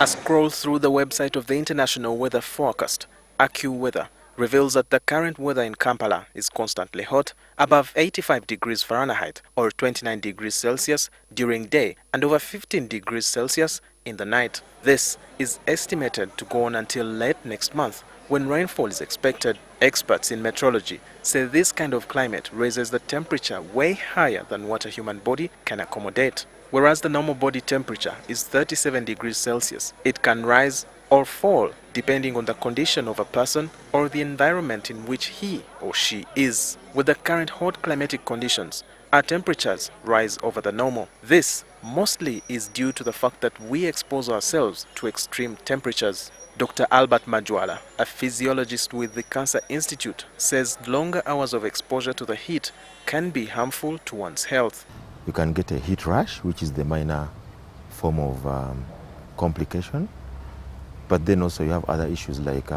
A scroll through the website of the International Weather Forecast, AccuWeather, reveals that the current weather in Kampala is constantly hot, above 85 degrees Fahrenheit or 29 degrees Celsius during day and over 15 degrees Celsius in the night. This is estimated to go on until late next month, when rainfall is expected. Experts in meteorology say this kind of climate raises the temperature way higher than what a human body can accommodate. Whereas the normal body temperature is 37 degrees Celsius, it can rise or fall depending on the condition of a person or the environment in which he or she is. With the current hot climatic conditions, our temperatures rise over the normal. This mostly is due to the fact that we expose ourselves to extreme temperatures. Dr. Albert Majwala, a physiologist with the Cancer Institute, says longer hours of exposure to the heat can be harmful to one's health. You can get a heat rash, which is the minor form of complication. But then also you have other issues like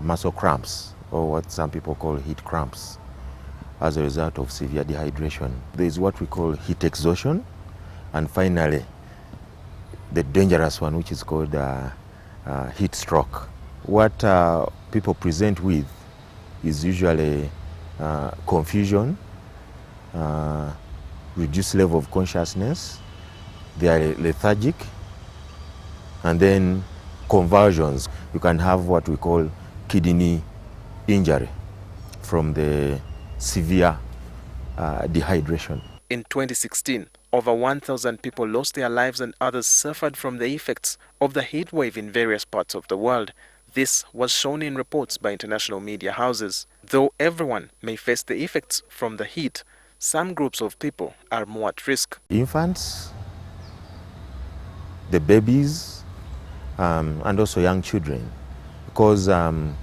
muscle cramps, or what some people call heat cramps, as a result of severe dehydration. There is what we call heat exhaustion, and finally the dangerous one, which is called heat stroke. What people present with is usually confusion, reduced level of consciousness, they are lethargic, and then convulsions. You can have what we call kidney injury from the severe dehydration. In 2016, over 1,000 people lost their lives and others suffered from the effects of the heat wave in various parts of the world. This was shown in reports by international media houses. Though everyone may face the effects from the heat, some groups of people are more at risk. Infants, the babies, and also young children, because and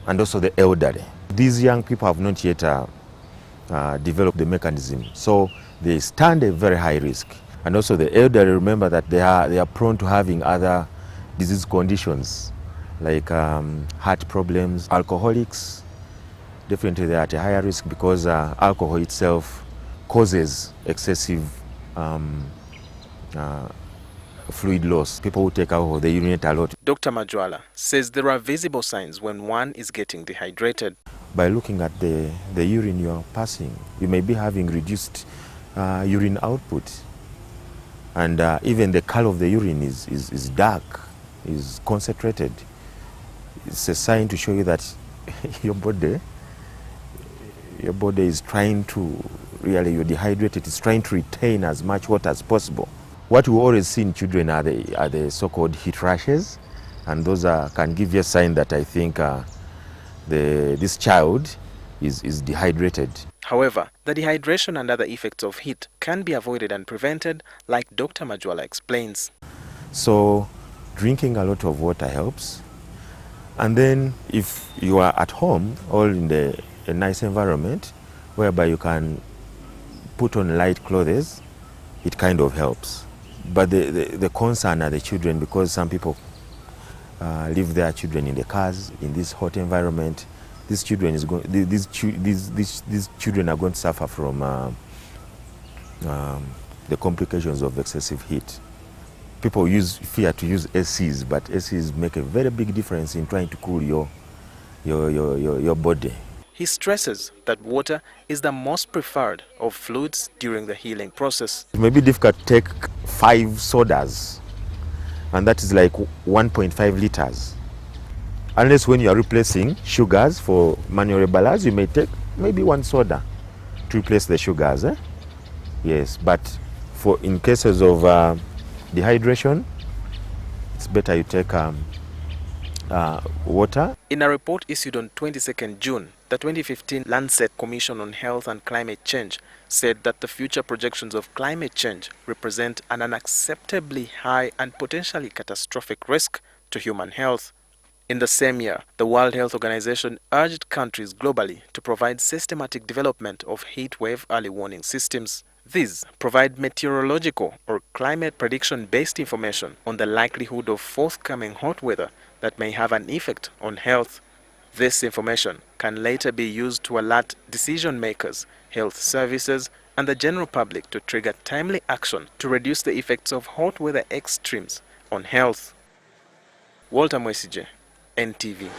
also the elderly. These young people have not yet developed the mechanism, so they stand a very high risk. And also the elderly, remember that they are prone to having other disease conditions like heart problems. Alcoholics, definitely they are at a higher risk because alcohol itself causes excessive fluid loss. People who take alcohol, they urinate a lot. Dr. Majwala says there are visible signs when one is getting dehydrated. By looking at the urine you are passing, you may be having reduced urine output. And even the color of the urine is dark, is concentrated. It's a sign to show you that your body is trying to, really, you're dehydrated, it's trying to retain as much water as possible. What we always see in children are the so-called heat rashes, and those can give you a sign that I think this child is dehydrated. However, the dehydration and other effects of heat can be avoided and prevented, like Dr. Majwala explains. So drinking a lot of water helps. And then if you are at home or in a nice environment whereby you can put on light clothes, it kind of helps. But the concern are the children, because some people leave their children in the cars in this hot environment. These children are going to suffer from the complications of excessive heat. People fear to use ACs, but ACs make a very big difference in trying to cool your body. He stresses that water is the most preferred of fluids during the healing process. It may be difficult to take 5 sodas, and that is like 1.5 liters. Unless when you are replacing sugars for manual ballast, you may take maybe 1 soda to replace the sugars. Yes, but in cases of dehydration, it's better you take water. In a report issued on 22nd June, the 2015 Lancet Commission on Health and Climate Change said that the future projections of climate change represent an unacceptably high and potentially catastrophic risk to human health. In the same year, the World Health Organization urged countries globally to provide systematic development of heat wave early warning systems. These provide meteorological or climate prediction-based information on the likelihood of forthcoming hot weather that may have an effect on health. This information can later be used to alert decision makers, health services, and the general public to trigger timely action to reduce the effects of hot weather extremes on health. Walter Mwesigye, NTV.